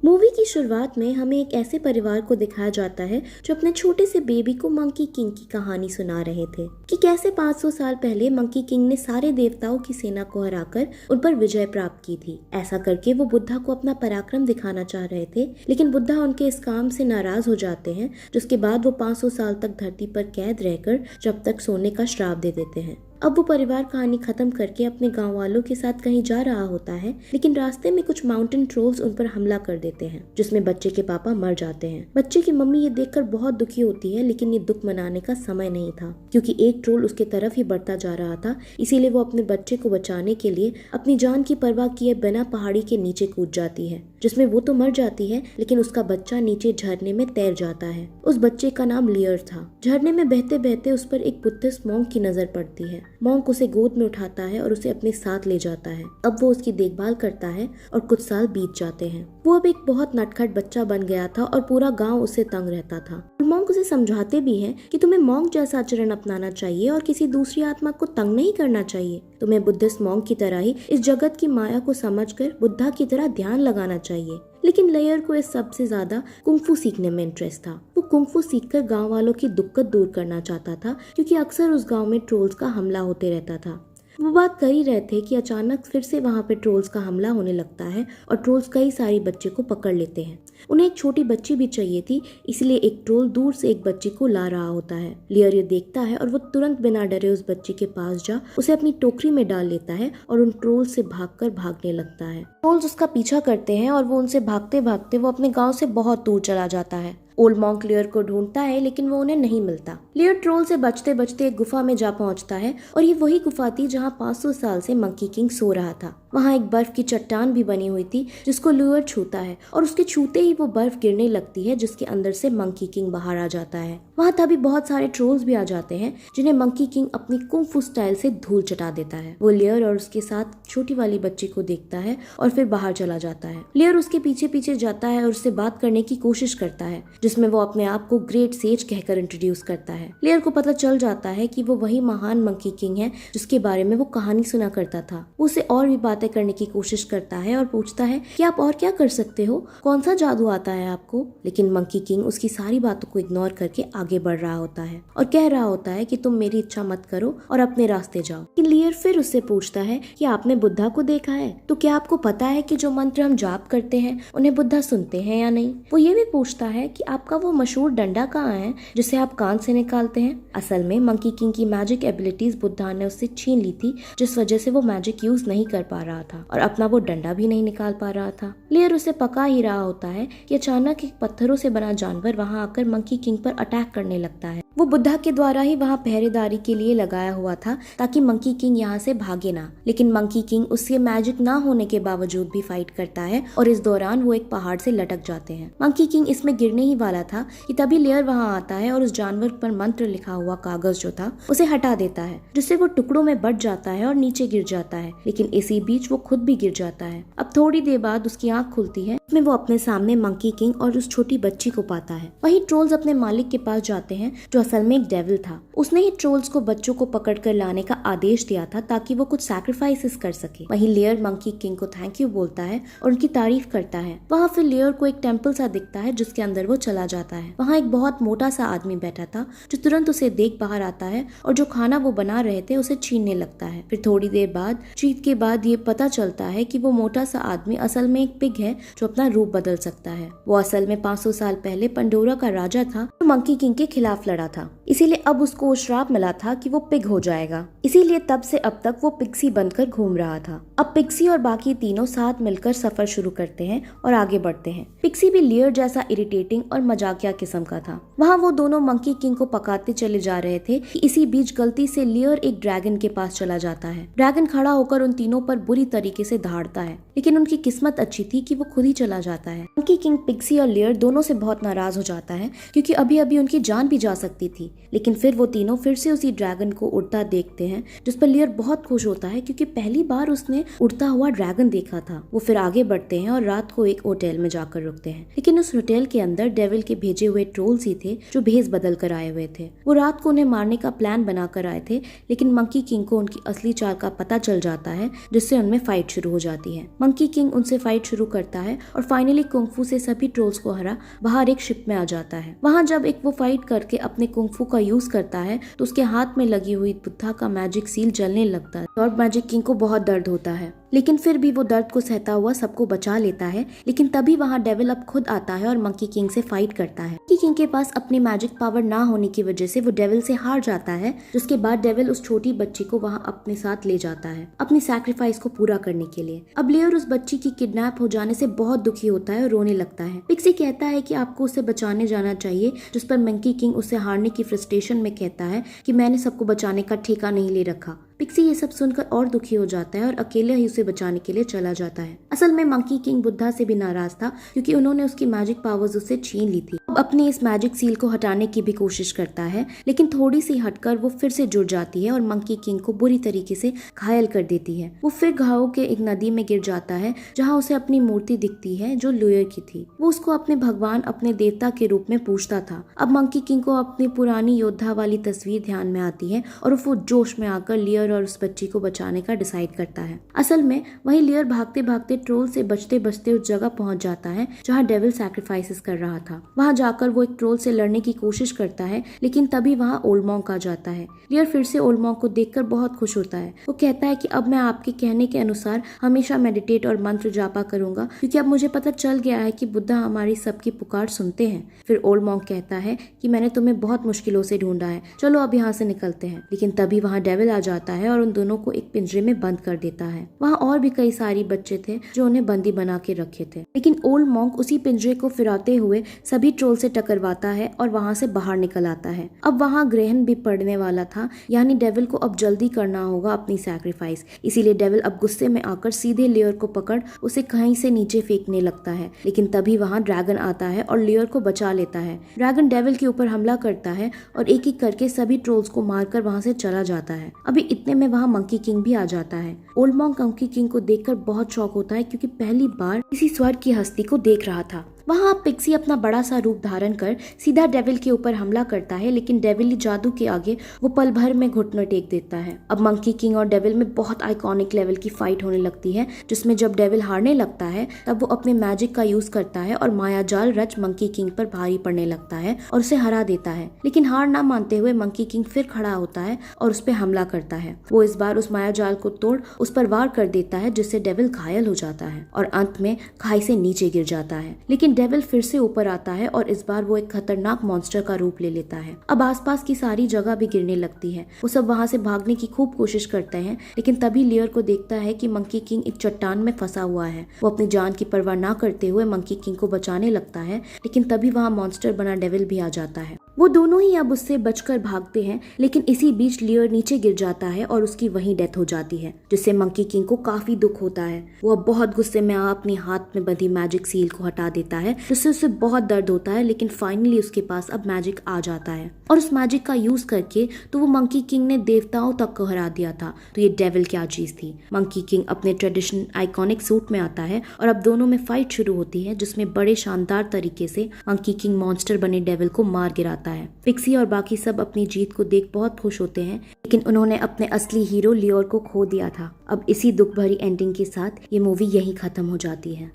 Movie की शुरुआत में हमें एक ऐसे परिवार को दिखाया जाता है जो अपने छोटे से बेबी को मंकी किंग की कहानी सुना रहे थे कि कैसे 500 साल पहले मंकी किंग ने सारे देवताओं की सेना को हराकर उन पर विजय प्राप्त की थी। ऐसा करके वो बुद्धा को अपना पराक्रम दिखाना चाह रहे थे, लेकिन बुद्धा उनके इस काम से नाराज हो जाते हैं, जिसके बाद वो 500 साल तक धरती पर कैद रहकर जब तक सोने का श्राप दे देते हैं। अब वो परिवार कहानी खत्म करके अपने गांव वालों के साथ कहीं जा रहा होता है, लेकिन रास्ते में कुछ माउंटेन ट्रोल्स उन पर हमला कर देते हैं, जिसमें बच्चे के पापा मर जाते हैं। बच्चे की मम्मी ये देखकर बहुत दुखी होती है, लेकिन ये दुख मनाने का समय नहीं था, क्योंकि एक ट्रोल उसके तरफ ही बढ़ता जा रहा था। इसीलिए वो अपने बच्चे को बचाने के लिए अपनी जान की परवाह किए बिना पहाड़ी के नीचे कूद जाती है, जिसमें वो तो मर जाती है, लेकिन उसका बच्चा नीचे झरने में तैर जाता है। उस बच्चे का नाम लियर था। झरने में बहते बहते उस पर एक बुद्धिस्ट मॉन्क की नजर पड़ती है। मॉन्क उसे गोद में उठाता है और उसे अपने साथ ले जाता है। अब वो उसकी देखभाल करता है और कुछ साल बीत जाते हैं। वो अब एक बहुत नटखट बच्चा बन गया था और पूरा गांव उससे तंग रहता था। मॉन्क उसे समझाते भी हैं कि तुम्हें मॉन्क जैसा आचरण अपनाना चाहिए और किसी दूसरी आत्मा को तंग नहीं करना चाहिए। तुम्हें बुद्धिस्ट मॉन्क की तरह ही इस जगत की माया को समझकर बुद्धा की तरह ध्यान लगाना चाहिए। लेकिन लेयर को इस सबसे ज्यादा कुंफू सीखने में इंटरेस्ट था। वो कुंफू सीखकर गांव वालों की दिक्कत दूर करना चाहता था, क्योंकि अक्सर उस गांव में ट्रोल्स का हमला होते रहता था। वो बात कर ही रहे थे कि अचानक फिर से वहां पे ट्रोल्स का हमला होने लगता है और ट्रोल्स कई सारे बच्चे को पकड़ लेते हैं। उन्हें एक छोटी बच्ची भी चाहिए थी, इसलिए एक ट्रोल दूर से एक बच्ची को ला रहा होता है। लियर ये देखता है और वो तुरंत बिना डरे उस बच्ची के पास जा उसे अपनी टोकरी में डाल लेता है और उन ट्रोल्स से भागकर भागने लगता है। ट्रोल्स उसका पीछा करते हैं और वो उनसे भागते भागते वो अपने गाँव से बहुत दूर चला जाता है। ओल्ड मॉन्क लियर को ढूंढता है, लेकिन वो उन्हें नहीं मिलता। लियर ट्रोल से बचते बचते एक गुफा में जा पहुंचता है और ये वही गुफा थी जहां 500 साल से मंकी किंग सो रहा था। वहां एक बर्फ की चट्टान भी बनी हुई थी, जिसको लियर छूता है और उसके छूते ही वो बर्फ गिरने लगती है, जिसके अंदर से मंकी किंग बाहर आ जाता है। वहां तभी बहुत सारे ट्रोल्स भी आ जाते हैं, जिन्हें मंकी किंग अपनी कुंफू स्टाइल से धूल चटा देता है। वो लियर और उसके साथ छोटी वाली बच्ची को देखता है और फिर बाहर चला जाता है। लियर उसके पीछे पीछे जाता है और उससे बात करने की कोशिश करता है, जिसमें वो अपने आप को ग्रेट सेज कहकर इंट्रोड्यूस करता है। लियर को पता चल जाता है कि वो वही महान मंकी किंग है जिसके बारे में वो कहानी सुना करता था। वो उसे और भी बातें करने की कोशिश करता है और पूछता है कि आप और क्या कर सकते हो, कौन सा जादू आता है आपको। लेकिन मंकी किंग उसकी सारी बातों को इग्नोर करके आगे बढ़ रहा होता है और कह रहा होता है कि तुम मेरी इच्छा मत करो और अपने रास्ते जाओ। लेकिन लियर फिर उससे पूछता है कि आपने बुद्धा को देखा है, तो क्या आपको पता है कि जो मंत्र हम जाप करते हैं उन्हें बुद्धा सुनते हैं या नहीं। वो ये भी पूछता है कि आपका वो मशहूर डंडा कहाँ है जिसे आप कान से निकालते हैं। असल में मंकी किंग की मैजिक एबिलिटीज बुद्धा ने उससे छीन ली थी, जिस वजह से वो मैजिक यूज नहीं कर पा रहा था और अपना वो डंडा भी नहीं निकाल पा रहा था। लेयर उसे पका ही रहा होता है कि अचानक एक पत्थरों से बना जानवर वहां आकर मंकी किंग पर अटैक करने लगता है। वो बुद्धा के द्वारा ही वहां पहरेदारी के लिए लगाया हुआ था, ताकि मंकी किंग यहाँ से भागे ना। लेकिन मंकी किंग उससे मैजिक ना होने के बावजूद भी फाइट करता है और इस दौरान वो एक पहाड़ से लटक जाते हैं। मंकी किंग इसमें गिरने ही वाला था कि तभी लेयर वहां आता है और उस जानवर पर मंत्र लिखा हुआ कागज जो था उसे हटा देता है, जिससे वो टुकड़ों में बट जाता है और नीचे गिर जाता है। लेकिन इसी बीच वो खुद भी गिर जाता है। अब थोड़ी देर बाद उसकी आंख खुलती है, इसमें वो अपने सामने मंकी किंग और उस छोटी बच्ची को पाता है। वहीं ट्रोल्स अपने मालिक के पास जाते हैं, जो असल में एक डेविल था। उसने ही ट्रोल्स को बच्चों को पकड़कर लाने का आदेश दिया था ताकि वो कुछ सैक्रिफाइसेस कर सके। वहीं लेयर मंकी किंग को थैंक यू बोलता है और उनकी तारीफ करता है। वहाँ फिर लेयर को एक टेम्पल सा दिखता है, जिसके अंदर वो चला जाता है। वहाँ एक बहुत मोटा सा आदमी बैठा था, जो तुरंत उसे देख बाहर आता है और जो खाना वो बना रहे थे उसे छीनने लगता है। फिर थोड़ी देर बाद जीत के बाद ये पता चलता है कि वो मोटा सा आदमी असल में एक पिग है, जो अपना रूप बदल सकता है। वो असल में 500 साल पहले पंडोरा का राजा था, जो मंकी किंग के खिलाफ लड़ा था। इसीलिए अब उसको श्राप मिला था कि वो पिग हो जाएगा। इसीलिए तब से अब तक वो पिक्सी बनकर घूम रहा था। अब पिक्सी और बाकी तीनों साथ मिलकर सफर शुरू करते हैं और आगे बढ़ते हैं। पिक्सी भी लियर जैसा इरिटेटिंग और मजाकिया किस्म का था। वहाँ वो दोनों मंकी किंग को पकाते चले जा रहे थे कि इसी बीच गलती से लियर एक ड्रैगन के पास चला जाता है। ड्रैगन खड़ा होकर उन तीनों पर बुरी तरीके से दहाड़ता है, लेकिन उनकी किस्मत अच्छी थी कि वो खुद ही चला जाता है। मंकी किंग पिक्सी और लियर दोनों से बहुत नाराज हो जाता है, क्योंकि अभी अभी उनकी जान भी जा सकती थी। लेकिन फिर वो तीनों फिर से उसी ड्रैगन को उड़ता देखते हैं, जिस पर लियर बहुत खुश होता है क्योंकि पहली बार उसने उड़ता हुआ ड्रैगन देखा था। वो फिर आगे बढ़ते हैं और रात को एक होटल में जाकर रुकते हैं, लेकिन उस होटल के अंदर डेविल के भेजे हुए ट्रोल्स ही थे जो भेस बदल कर आए हुए थे। वो रात को उन्हें मारने का प्लान बनाकर आए थे, लेकिन मंकी किंग को उनकी असली चाल का पता चल जाता है, जिससे उनमें फाइट शुरू हो जाती है। मंकी किंग उनसे फाइट शुरू करता है और फाइनली कुंग-फू से सभी ट्रोल्स को हरा बाहर एक शिप में आ जाता है। वहां जब एक वो फाइट करके अपने कुंग-फू का यूज करता है तो उसके हाथ में लगी हुई बुद्धा का मैजिक सील जलने लगता है और मैजिक किंग को बहुत दर्द होता है, लेकिन फिर भी वो दर्द को सहता हुआ सबको बचा लेता है। लेकिन तभी वहाँ डेविल अब खुद आता है और मंकी किंग से फाइट करता है। मंकी किंग के पास अपनी मैजिक पावर ना होने की वजह से वो डेविल से हार जाता है, जिसके बाद डेविल उस छोटी बच्ची को वहाँ अपने साथ ले जाता है अपनी सैक्रिफाइस को पूरा करने के लिए। अब लेयर उस बच्ची की किडनैप हो जाने से बहुत दुखी होता है और रोने लगता है। पिक्सी कहता है कि आपको उसे बचाने जाना चाहिए, जिस पर मंकी किंग उसे हारने की फ्रस्ट्रेशन में कहता है कि मैंने सबको बचाने का ठेका नहीं ले रखा। पिक्सी ये सब सुनकर और दुखी हो जाता है और अकेले ही उसे बचाने के लिए चला जाता है। असल में मंकी किंग बुद्धा से भी नाराज था क्योंकि उन्होंने उसकी मैजिक पावर्स उससे छीन ली थी। अब अपनी इस मैजिक सील को हटाने की भी कोशिश करता है, लेकिन थोड़ी सी हटकर वो फिर से जुड़ जाती है और मंकी किंग को बुरी तरीके से घायल कर देती है। वो फिर घावों के एक नदी में गिर जाता है जहाँ उसे अपनी मूर्ति दिखती है जो लुयर की थी। वो उसको अपने भगवान, अपने देवता के रूप में पूछता था। अब मंकी किंग को अपनी पुरानी योद्धा वाली तस्वीर ध्यान में आती है और वो जोश में आकर लियर और उस बच्ची को बचाने का डिसाइड करता है। असल में वही लियर भागते भागते ट्रोल से बचते बचते उस जगह पहुंच जाता है जहां डेविल सैक्रिफाइसेस कर रहा था। वहां जाकर वो एक ट्रोल से लड़ने की कोशिश करता है, लेकिन तभी वहां ओल्ड मॉन्क आ जाता है। लियर फिर से ओल्ड मॉन्क को देखकर बहुत खुश होता है। वो कहता है कि अब मैं आपके कहने के अनुसार हमेशा मेडिटेट और मंत्र जापा करूंगा, क्योंकि अब मुझे पता चल गया है कि बुद्धा हमारी सबकी पुकार सुनते हैं। फिर ओल्ड मॉन्क कहता है कि मैंने तुम्हें बहुत मुश्किलों से ढूंढा है, चलो अब यहाँ से निकलते हैं। लेकिन तभी वहाँ डेविल आ जाता है और दोनों को एक पिंजरे में बंद कर देता है। वहाँ और भी कई सारी बच्चे थे जो उन्हें बंदी बना के रखे थे, लेकिन ओल्ड मॉन्क उसी पिंजरे को फिराते हुए सभी ट्रोल से टकरवाता है और वहाँ से बाहर निकल आता है। अब वहाँ ग्रहण भी पड़ने वाला था, यानी डेविल को अब जल्दी करना होगा अपनी सैक्रिफाइस। इसीलिए डेविल अब गुस्से में आकर सीधे लेयर को पकड़ उसे कहीं से नीचे फेंकने लगता है, लेकिन तभी वहाँ ड्रैगन आता है और लेयर को बचा लेता है। ड्रैगन डेविल के ऊपर हमला करता है और एक एक करके सभी ट्रोल्स को मारकर वहाँ से चला जाता है। अभी इतने में वहाँ मंकी किंग भी आ जाता है। ओल्ड मॉन्क मंकी किंग को देखकर बहुत शॉक होता है क्योंकि पहली बार किसी स्वर्ग की हस्ती को देख रहा था। वहाँ पिक्सी अपना बड़ा सा रूप धारण कर सीधा डेविल के ऊपर हमला करता है, लेकिन डेविली जादू के आगे वो पल भर में घुटने टेक देता है। अब मंकी किंग और डेविल में बहुत आइकॉनिक लेवल की फाइट होने लगती है, जिसमें जब डेविल हारने लगता है तब वो अपने मैजिक का यूज करता है और माया जाल रच मंकी किंग पर भारी पड़ने लगता है और उसे हरा देता है। लेकिन हार ना मानते हुए मंकी किंग फिर खड़ा होता है और उस पर हमला करता है। वो इस बार उस माया जाल को तोड़ उस पर वार कर देता है, जिससे डेविल घायल हो जाता है और अंत में खाई से नीचे गिर जाता है। लेकिन डेविल फिर से ऊपर आता है और इस बार वो एक खतरनाक मॉन्स्टर का रूप ले लेता है। अब आसपास की सारी जगह भी गिरने लगती है। वो सब वहाँ से भागने की खूब कोशिश करते हैं, लेकिन तभी लियर को देखता है कि मंकी किंग एक चट्टान में फंसा हुआ है। वो अपनी जान की परवाह ना करते हुए मंकी किंग को बचाने लगता है, लेकिन तभी वहाँ मॉन्स्टर बना डेविल भी आ जाता है। वो दोनों ही अब उससे बचकर भागते हैं, लेकिन इसी बीच लियर नीचे गिर जाता है और उसकी वहीं डेथ हो जाती है, जिससे मंकी किंग को काफी दुख होता है। वो अब बहुत गुस्से में अपने हाथ में बंधी मैजिक सील को हटा देता है, जिससे उसे बहुत दर्द होता है। लेकिन फाइनली उसके पास अब मैजिक आ जाता है और उस मैजिक का यूज करके तो वो मंकी किंग ने देवताओं तक को हरा दिया था। तो ये डेविल क्या चीज थी। मंकी किंग अपने ट्रेडिशनल आइकॉनिक सूट में आता है और अब दोनों में फाइट शुरू होती है, जिसमें बड़े शानदार तरीके से मंकी किंग मॉन्स्टर बने डेविल को मार गिराता है। पिक्सी और बाकी सब अपनी जीत को देख बहुत खुश होते हैं, लेकिन उन्होंने अपने असली हीरो लियोर को खो दिया था। अब इसी दुख भरी एंडिंग के साथ ये मूवी यहीं खत्म हो जाती है।